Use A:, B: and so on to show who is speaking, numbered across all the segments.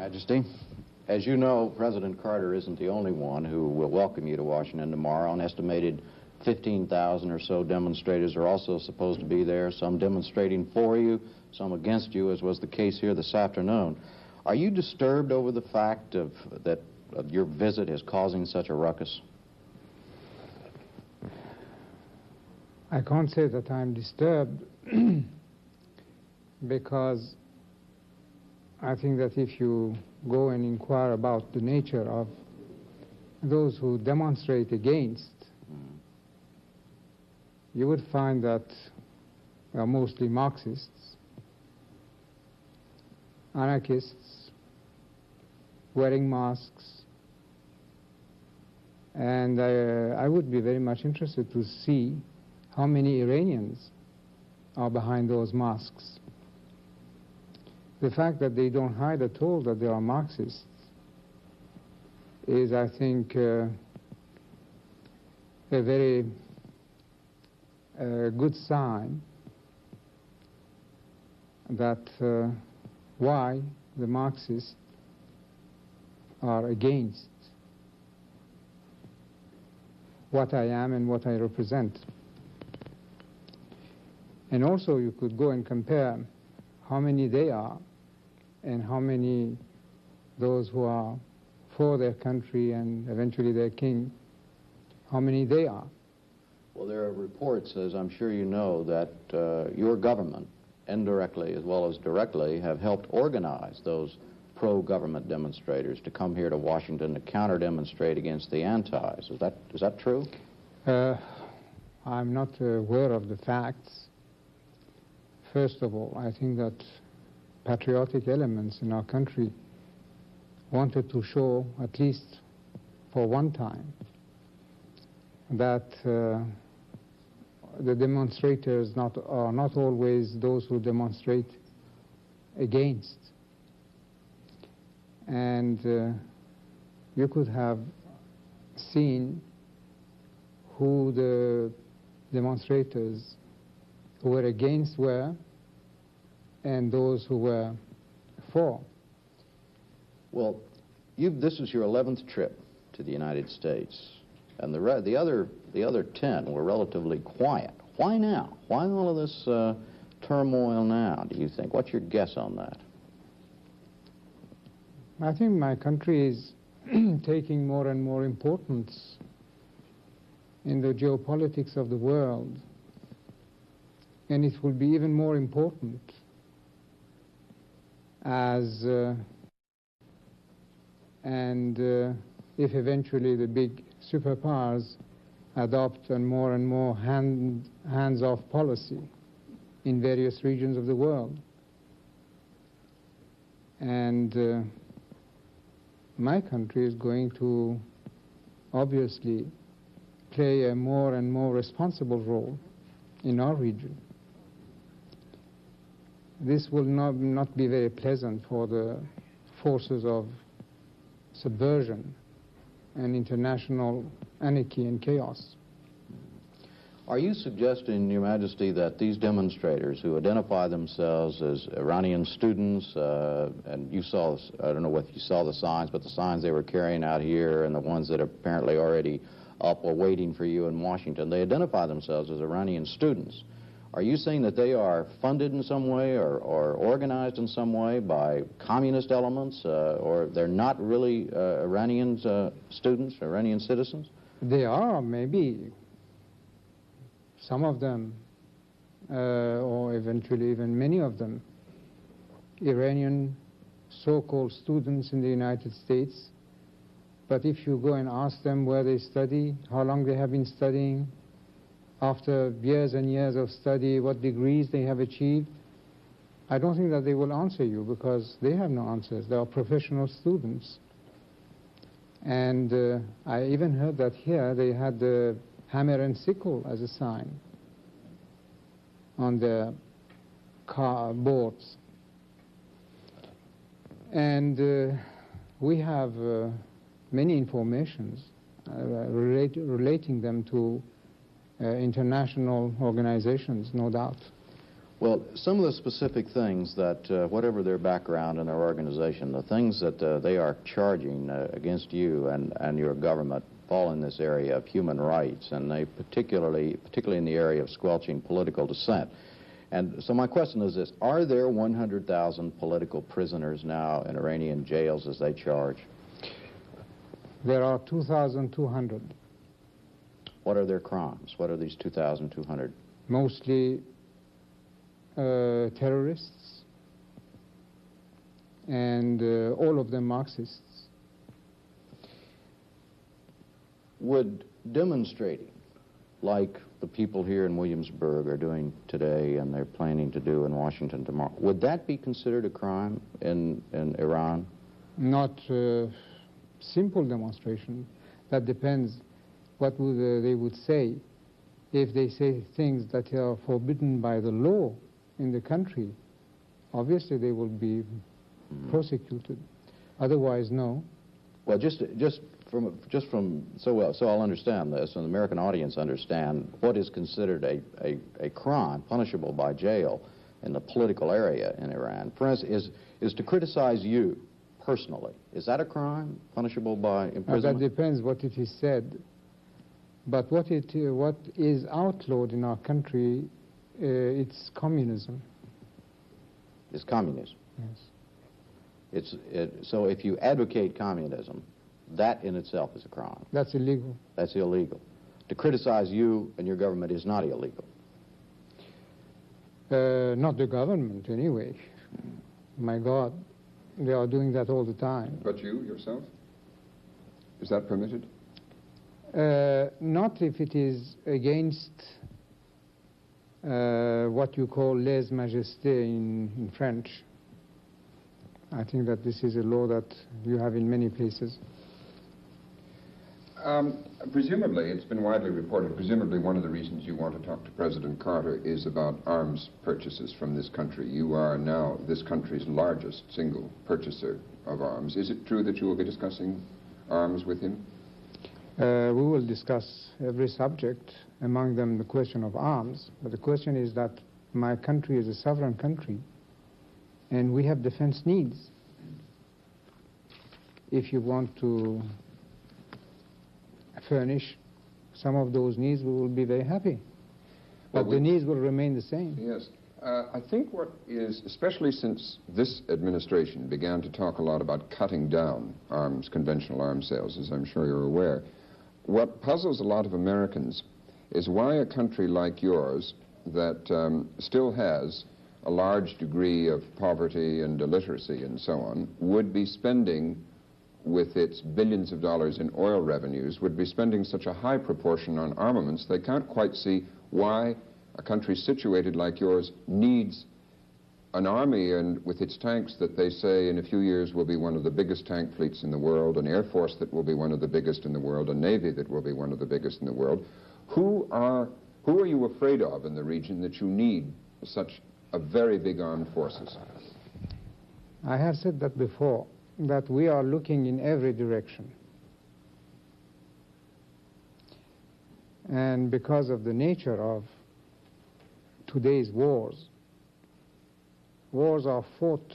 A: Majesty. As you know, President Carter isn't the only one who will welcome you to Washington tomorrow. An estimated 15,000 or so demonstrators are also supposed to be there, some demonstrating for you, some against you, as was the case here this afternoon. Are you disturbed over the fact that your visit is causing such a ruckus?
B: I can't say that I'm disturbed because I think that if you go and inquire about the nature of those who demonstrate against, you would find that they are mostly Marxists, anarchists, wearing masks, and I would be very much interested to see how many Iranians are behind those masks. The fact that they don't hide at all that they are Marxists is, I think, a very good sign that why the Marxists are against what I am and what I represent. And also you could go and compare how many they are and how many those who are for their country and eventually their king, how many they are.
A: Well, there are reports, as I'm sure you know, that your government, indirectly as well as directly, have helped organize those pro-government demonstrators to come here to Washington to counter-demonstrate against the antis. Is that true?
B: I'm not aware of the facts. First of all, I think that patriotic elements in our country wanted to show, at least for one time, that the demonstrators are not always those who demonstrate against. And you could have seen who the demonstrators who were against were and those who were for.
A: Well, this is your 11th trip to the United States, and the other 10 were relatively quiet. Why now? Why all of this turmoil now, do you think? What's your guess on that?
B: I think my country is taking more and more importance in the geopolitics of the world, and it will be even more important as if eventually the big superpowers adopt a more and more hands-off policy in various regions of the world. And my country is going to obviously play a more and more responsible role in our region. This will not be very pleasant for the forces of subversion and international anarchy and chaos.
A: Are you suggesting, Your Majesty, that these demonstrators who identify themselves as Iranian students, and you saw, I don't know whether you saw the signs, but the signs they were carrying out here and the ones that are apparently already up or waiting for you in Washington, they identify themselves as Iranian students. Are you saying that they are funded in some way or organized in some way by communist elements, or they're not really Iranian students, Iranian citizens?
B: They are, maybe. Some of them, or eventually even many of them, Iranian so-called students in the United States. But if you go and ask them where they study, how long they have been studying, after years and years of study, what degrees they have achieved, I don't think that they will answer you, because they have no answers. They are professional students. And I even heard that here they had the hammer and sickle as a sign on the car boards. And we have many informations relating them to international organizations, no doubt.
A: Well, some of the specific things that, whatever their background and their organization, the things that they are charging against you and your government fall in this area of human rights, and they particularly in the area of squelching political dissent. And so my question is this: are there 100,000 political prisoners now in Iranian jails as they charge?
B: There are 2,200.
A: What are their crimes? What are these 2,200?
B: Mostly terrorists, and all of them Marxists.
A: Would demonstrating, like the people here in Williamsburg are doing today and they're planning to do in Washington tomorrow, would that be considered a crime in Iran?
B: Not simple demonstration. That depends what they would say. If they say things that are forbidden by the law in the country, obviously they will be prosecuted. Otherwise, no.
A: Well, just from so I'll understand this, and the American audience understand what is considered a crime punishable by jail in the political area in Iran. For instance, is to criticize you personally. Is that a crime punishable by imprisonment?
B: That depends what it is said. But what is outlawed in our country, it's communism.
A: It's communism.
B: Yes.
A: So if you advocate communism, that in itself is a crime.
B: That's illegal.
A: That's illegal. To criticize you and your government is not illegal.
B: Not the government, anyway. My God, they are doing that all the time.
C: But you, yourself? Is that permitted?
B: Not if it is against what you call lèse-majesté in French. I think that this is a law that you have in many places.
C: Presumably, it's been widely reported, presumably one of the reasons you want to talk to President Carter is about arms purchases from this country. You are now this country's largest single purchaser of arms. Is it true that you will be discussing arms with him?
B: We will discuss every subject, among them the question of arms. But the question is that my country is a sovereign country, and we have defense needs. If you want to furnish some of those needs, we will be very happy. But the needs will remain the same.
C: Yes. I think what is, especially since this administration began to talk a lot about cutting down arms, conventional arms sales, as I'm sure you're aware, what puzzles a lot of Americans is why a country like yours that still has a large degree of poverty and illiteracy and so on would be spending, with its billions of dollars in oil revenues, would be spending such a high proportion on armaments. They can't quite see why a country situated like yours needs an army, and with its tanks that they say in a few years will be one of the biggest tank fleets in the world, an air force that will be one of the biggest in the world, a navy that will be one of the biggest in the world. Who are you afraid of in the region that you need such a very big armed forces?
B: I have said that before, that we are looking in every direction. And because of the nature of today's wars are fought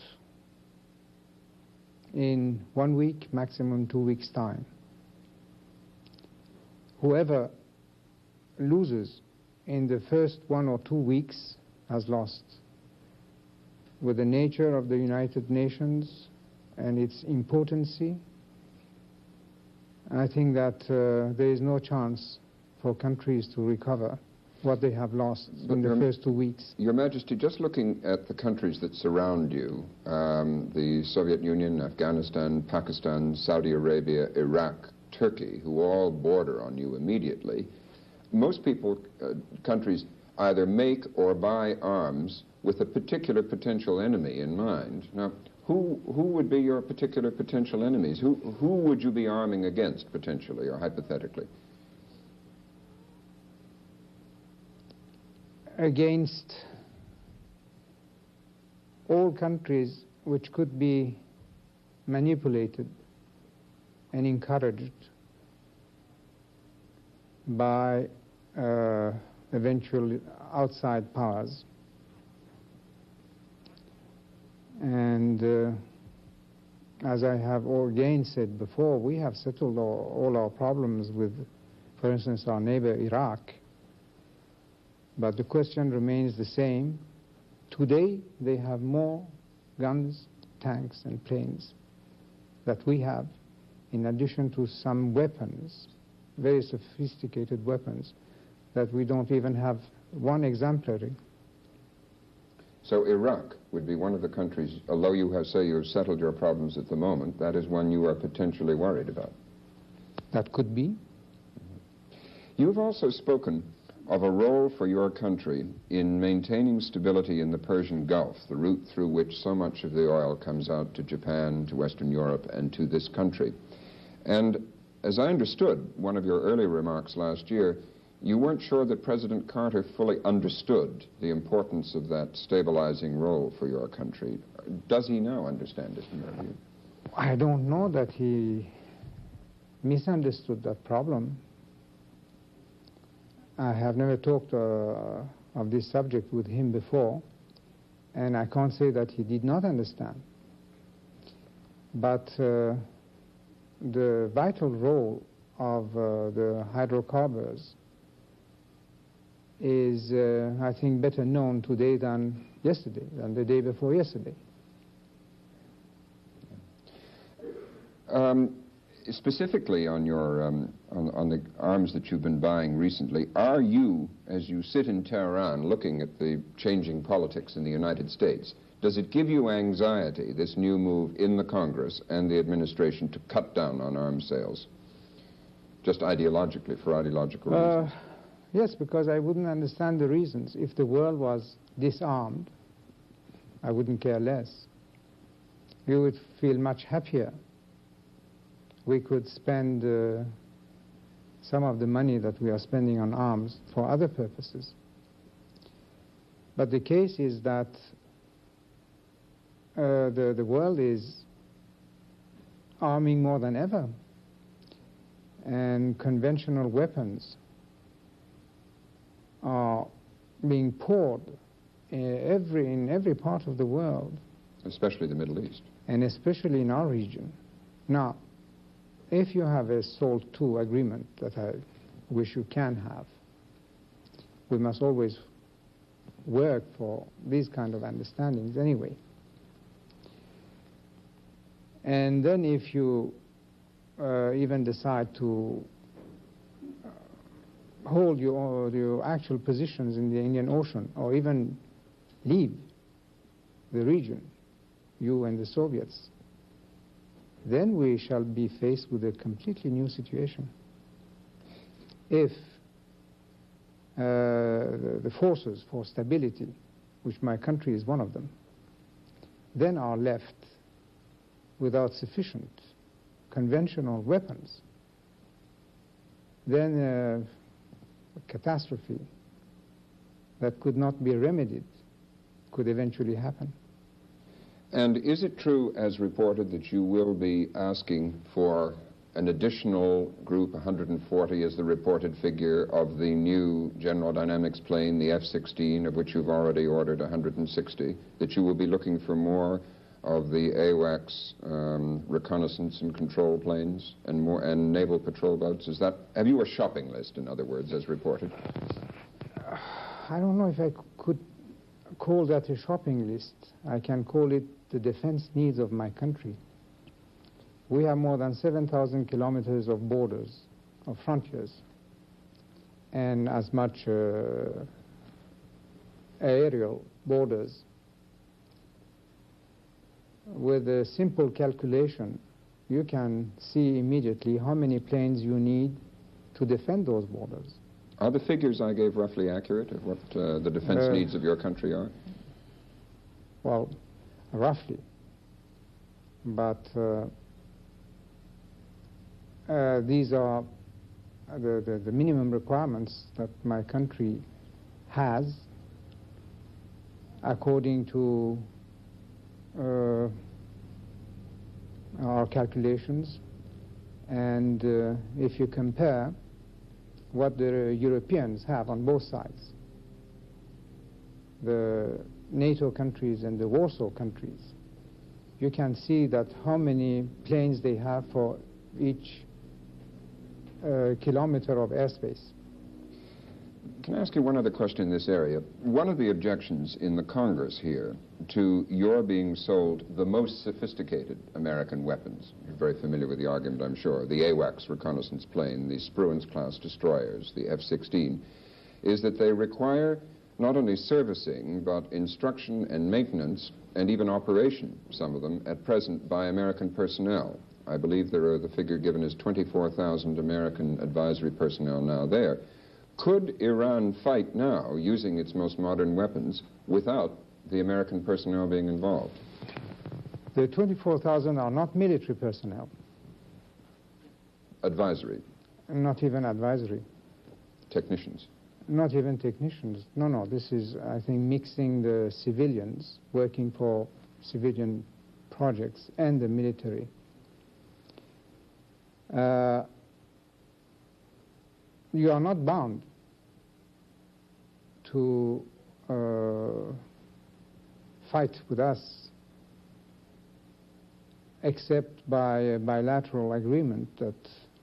B: in 1 week, maximum 2 weeks' time. Whoever loses in the first 1 or 2 weeks has lost. With the nature of the United Nations and its impotency, I think that there is no chance for countries to recover what they have lost in the first 2 weeks.
C: Your Majesty, just looking at the countries that surround you, the Soviet Union, Afghanistan, Pakistan, Saudi Arabia, Iraq, Turkey, who all border on you immediately, most people, countries, either make or buy arms with a particular potential enemy in mind. Now, who would be your particular potential enemies? Who would you be arming against, potentially or hypothetically?
B: Against all countries which could be manipulated and encouraged by eventual outside powers. And as I have again said before, we have settled all our problems with, for instance, our neighbor Iraq. But the question remains the same. Today, they have more guns, tanks, and planes that we have, in addition to some weapons, very sophisticated weapons, that we don't even have one exemplary.
C: So Iraq would be one of the countries, although you have, say, you've settled your problems at the moment, that is one you are potentially worried about.
B: That could be.
C: You've also spoken of a role for your country in maintaining stability in the Persian Gulf, the route through which so much of the oil comes out to Japan, to Western Europe, and to this country. And as I understood one of your earlier remarks last year, you weren't sure that President Carter fully understood the importance of that stabilizing role for your country. Does he now understand it, in your view?
B: I don't know that he misunderstood that problem. I have never talked of this subject with him before, and I can't say that he did not understand. But the vital role of the hydrocarbons is, I think, better known today than yesterday, than the day before yesterday.
C: Specifically on your on the arms that you've been buying recently, are you, as you sit in Tehran looking at the changing politics in the United States, does it give you anxiety, this new move in the Congress and the administration to cut down on arms sales, just ideologically, for ideological reasons?
B: Yes, because I wouldn't understand the reasons. If the world was disarmed, I wouldn't care less. We would feel much happier. We could spend some of the money that we are spending on arms for other purposes. But the case is that the world is arming more than ever, and conventional weapons are being poured in every part of the world.
C: Especially the Middle East.
B: And especially in our region. Now, if you have a SALT II agreement that I wish you can have, we must always work for these kind of understandings anyway. And then if you even decide to hold your actual positions in the Indian Ocean, or even leave the region, you and the Soviets, then we shall be faced with a completely new situation. If the forces for stability, which my country is one of them, then are left without sufficient conventional weapons, then a catastrophe that could not be remedied could eventually happen.
C: And is it true, as reported, that you will be asking for an additional group, 140 is the reported figure, of the new General Dynamics plane, the F-16, of which you've already ordered 160, that you will be looking for more of the AWACS reconnaissance and control planes and naval patrol boats? Is that, have you a shopping list, in other words, as reported?
B: I don't know if I could call that a shopping list. I can call it the defense needs of my country. We have more than 7,000 kilometers of borders, of frontiers, and as much aerial borders. With a simple calculation, you can see immediately how many planes you need to defend those borders.
C: Are the figures I gave roughly accurate of what the defense needs of your country are?
B: Well, roughly. But these are the minimum requirements that my country has according to our calculations. And if you compare what the Europeans have on both sides, the NATO countries and the Warsaw countries, you can see that how many planes they have for each kilometer of airspace.
C: Can I ask you one other question in this area? One of the objections in the Congress here to your being sold the most sophisticated American weapons, you're very familiar with the argument, I'm sure, the AWACS reconnaissance plane, the Spruance-class destroyers, the F-16, is that they require not only servicing, but instruction and maintenance, and even operation, some of them, at present by American personnel. I believe the figure given is 24,000 American advisory personnel now there. Could Iran fight now, using its most modern weapons, without the American personnel being involved?
B: The 24,000 are not military personnel.
C: Advisory?
B: Not even advisory.
C: Technicians?
B: Not even technicians. No, no, this is, I think, mixing the civilians working for civilian projects and the military. You are not bound to fight with us except by a bilateral agreement that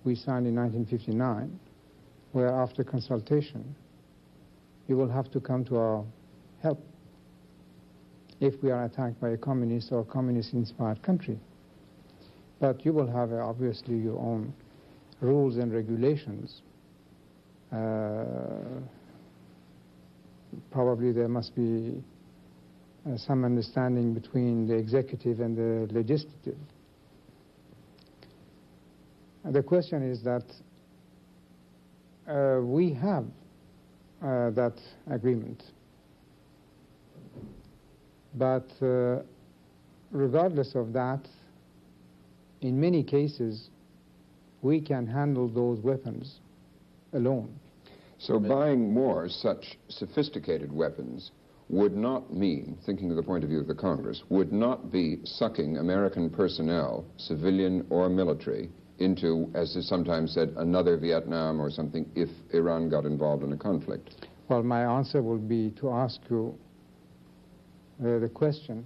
B: we signed in 1959, where after consultation you will have to come to our help if we are attacked by a communist or communist-inspired country. But you will have obviously your own rules and regulations. Probably there must be some understanding between the executive and the legislative. The question is that we have that agreement, but regardless of that, in many cases we can handle those weapons alone.
C: So buying more such sophisticated weapons would not mean, thinking of the point of view of the Congress, would not be sucking American personnel, civilian or military, into, as is sometimes said, another Vietnam or something if Iran got involved in a conflict?
B: Well, my answer would be to ask you the question,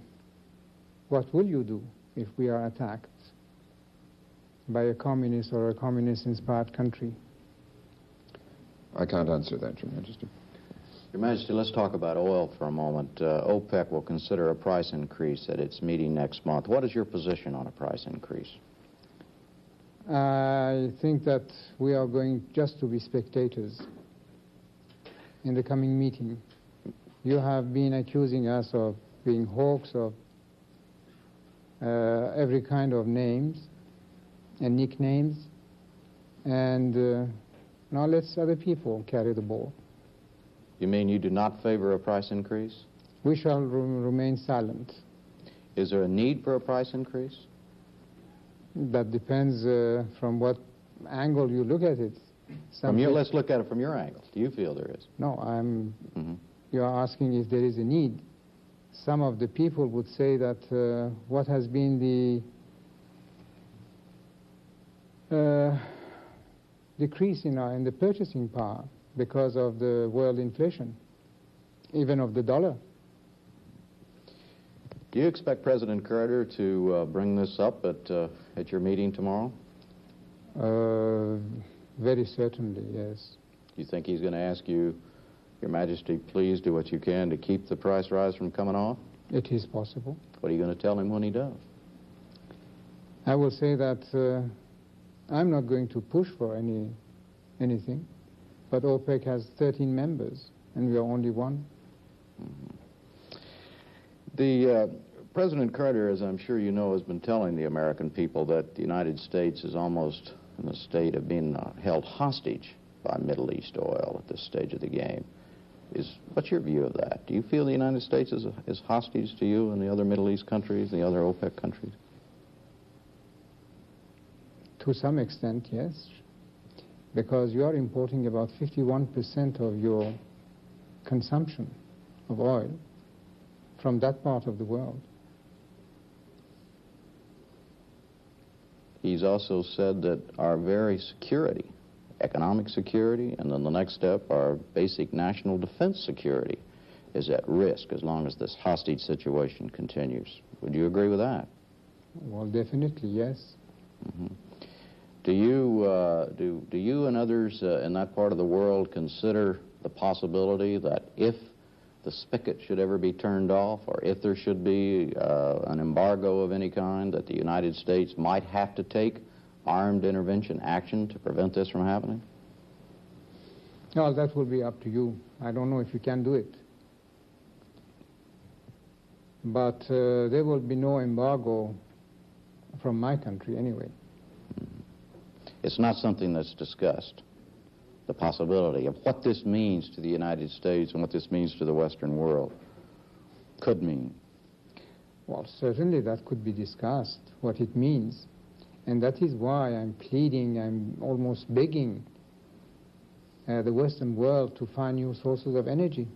B: what will you do if we are attacked by a communist or a communist-inspired country?
C: I can't answer that, Your Majesty.
A: Your Majesty, let's talk about oil for a moment. OPEC will consider a price increase at its meeting next month. What is your position on a price increase?
B: I think that we are going just to be spectators in the coming meeting. You have been accusing us of being hawks of every kind of names and nicknames, and now let's other people carry the ball.
A: You mean you do not favor a price increase?
B: We shall remain silent.
A: Is there a need for a price increase?
B: That depends from what angle you look at it.
A: Let's look at it from your angle. Do you feel there is?
B: No, you are asking if there is a need. Some of the people would say that what has been the decrease in the purchasing power because of the world inflation, even of the dollar.
A: Do you expect President Carter to bring this up at your meeting tomorrow?
B: Very certainly, yes.
A: Do you think he's going to ask you, Your Majesty, please do what you can to keep the price rise from coming off?
B: It is possible.
A: What are you going to tell him when he does?
B: I will say that I'm not going to push for anything, but OPEC has 13 members, and we are only one.
A: Mm-hmm. President Carter, as I'm sure you know, has been telling the American people that the United States is almost in a state of being held hostage by Middle East oil at this stage of the game. What's your view of that? Do you feel the United States is hostage to you and the other Middle East countries, the other OPEC countries?
B: To some extent, yes, because you are importing about 51% of your consumption of oil from that part of the world.
A: He's also said that our very security, economic security, and then the next step, our basic national defense security, is at risk as long as this hostage situation continues. Would you agree with that?
B: Well, definitely, yes.
A: Mm-hmm. Do you and others in that part of the world consider the possibility that if the spigot should ever be turned off, or if there should be an embargo of any kind, that the United States might have to take armed intervention action to prevent this from happening?
B: Well, that will be up to you. I don't know if you can do it. But there will be no embargo from my country anyway.
A: It's not something that's discussed, the possibility of what this means to the United States and what this means to the Western world could mean.
B: Well, certainly that could be discussed, what it means. And that is why I'm pleading, I'm almost begging the Western world to find new sources of energy.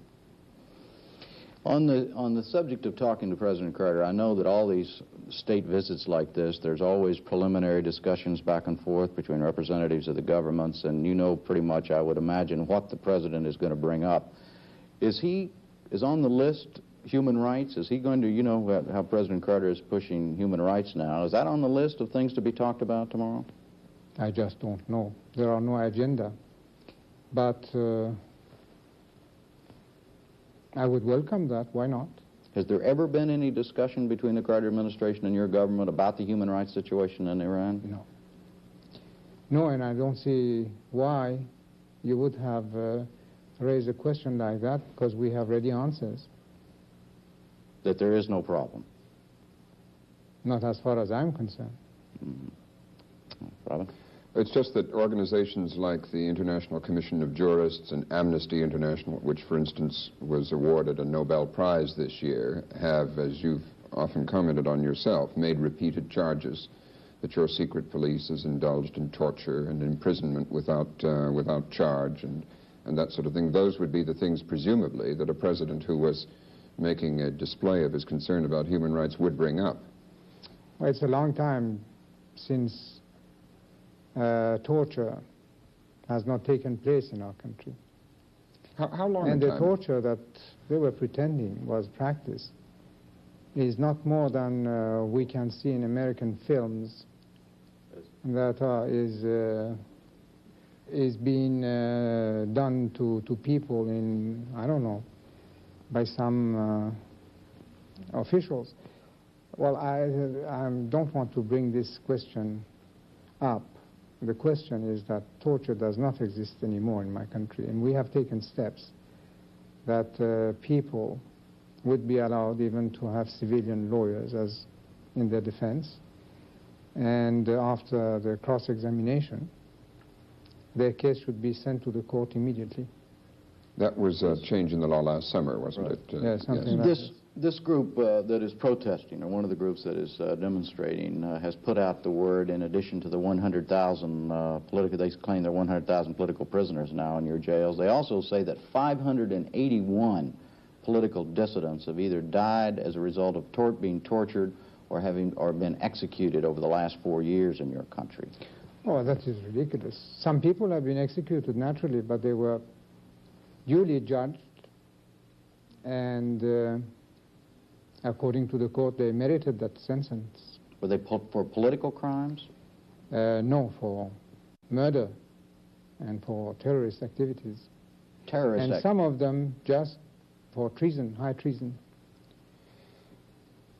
A: On the subject of talking to President Carter, I know that all these state visits like this, there's always preliminary discussions back and forth between representatives of the governments, and you know pretty much, I would imagine, what the president is going to bring up. Is on the list human rights? Is he going to, you know, how President Carter is pushing human rights now, is that on the list of things to be talked about tomorrow?
B: I just don't know. There are no agenda. But I would welcome that. Why not?
A: Has there ever been any discussion between the Carter administration and your government about the human rights situation in Iran?
B: No. No, and I don't see why you would have raised a question like that, because we have ready answers.
A: That there is no problem?
B: Not as far as I'm concerned.
A: Mm-hmm. Robin?
C: It's just that organizations like the International Commission of Jurists and Amnesty International, which, for instance, was awarded a Nobel Prize this year, have, as you've often commented on yourself, made repeated charges that your secret police has indulged in torture and imprisonment without charge and that sort of thing. Those would be the things, presumably, that a president who was making a display of his concern about human rights would bring up.
B: Well, it's a long time since torture has not taken place in our country.
C: How long?
B: And the torture that they were pretending was practiced is not more than we can see in American films that is being done to people in, I don't know, by some officials. Well, I don't want to bring this question up. The question is that torture does not exist anymore in my country, and we have taken steps that people would be allowed even to have civilian lawyers as in their defense, and after the cross-examination, their case should be sent to the court immediately.
C: That was a change in the law last summer, wasn't it?
B: Yes, something like that.
A: This group that is protesting, or one of the groups that is demonstrating, has put out the word, in addition to the 100,000 they claim there are 100,000 political prisoners now in your jails. They also say that 581 political dissidents have either died as a result of being tortured or been executed over the last 4 years in your country.
B: Oh, that is ridiculous. Some people have been executed naturally, but they were duly judged, and according to the court, they merited that sentence.
A: Were they for political crimes?
B: No, for murder and for terrorist activities. And some of them just for treason, high treason.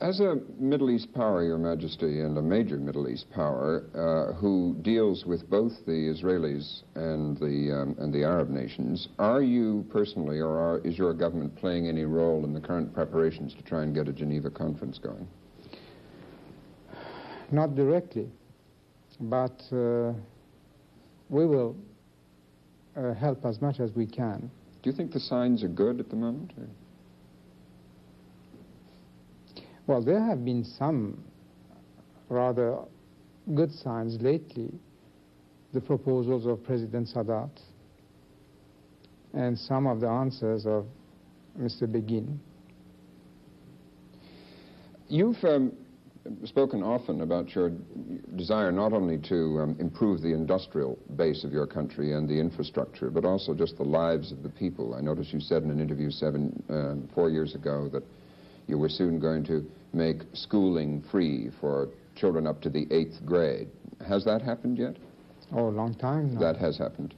C: As a Middle East power, Your Majesty, and a major Middle East power who deals with both the Israelis and the Arab nations, are you personally, or is your government playing any role in the current preparations to try and get a Geneva conference going?
B: Not directly, but we will help as much as we can.
C: Do you think the signs are good at the moment? Or?
B: Well, there have been some rather good signs lately. The proposals of President Sadat and some of the answers of Mr. Begin.
C: You've spoken often about your desire not only to improve the industrial base of your country and the infrastructure, but also just the lives of the people. I noticed you said in an interview 4 years ago that you were soon going to make schooling free for children up to the 8th grade. Has that happened yet?
B: Oh, a long time now.
C: That has happened.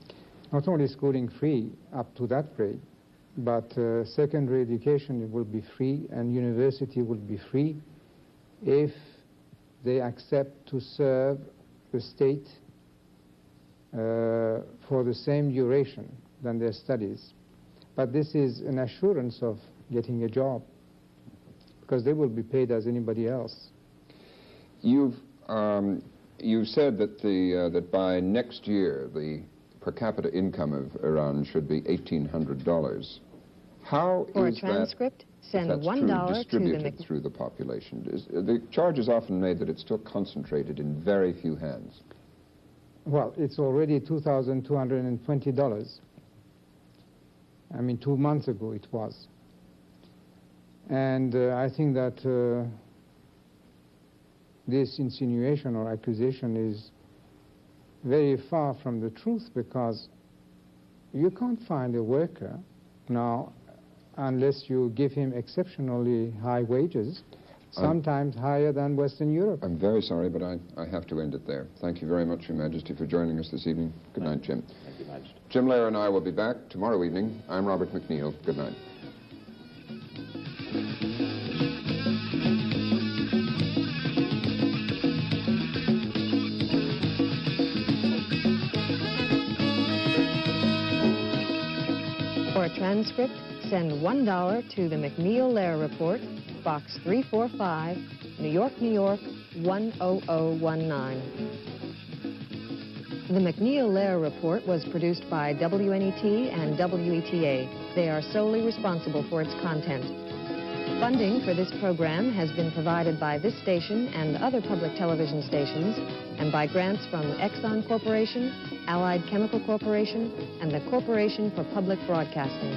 B: Not only schooling free up to that grade, but secondary education will be free and university will be free if they accept to serve the state for the same duration than their studies. But this is an assurance of getting a job, because they will be paid as anybody else.
C: You've said that that by next year the per capita income of Iran should be $1,800. How
D: For
C: is
D: a transcript, send
C: that's
D: $1
C: true, distributed
D: to the
C: through the population? The charge is often made that it's still concentrated in very few hands.
B: Well, it's already $2,220. I mean, 2 months ago it was. And I think that this insinuation or accusation is very far from the truth, because you can't find a worker now unless you give him exceptionally high wages, sometimes higher than Western Europe.
C: I'm very sorry, but I have to end it there. Thank you very much, Your Majesty, for joining us this evening. Good night, Jim.
A: Thank you, Majesty.
C: Jim Lehrer and I will be back tomorrow evening. I'm Robert McNeil. Good night.
D: For a transcript, send $1 to the McNeil-Lehrer Report, Box 345, New York, New York, 10019. The McNeil-Lehrer Report was produced by WNET and WETA. They are solely responsible for its content. Funding for this program has been provided by this station and other public television stations, and by grants from Exxon Corporation, Allied Chemical Corporation, and the Corporation for Public Broadcasting.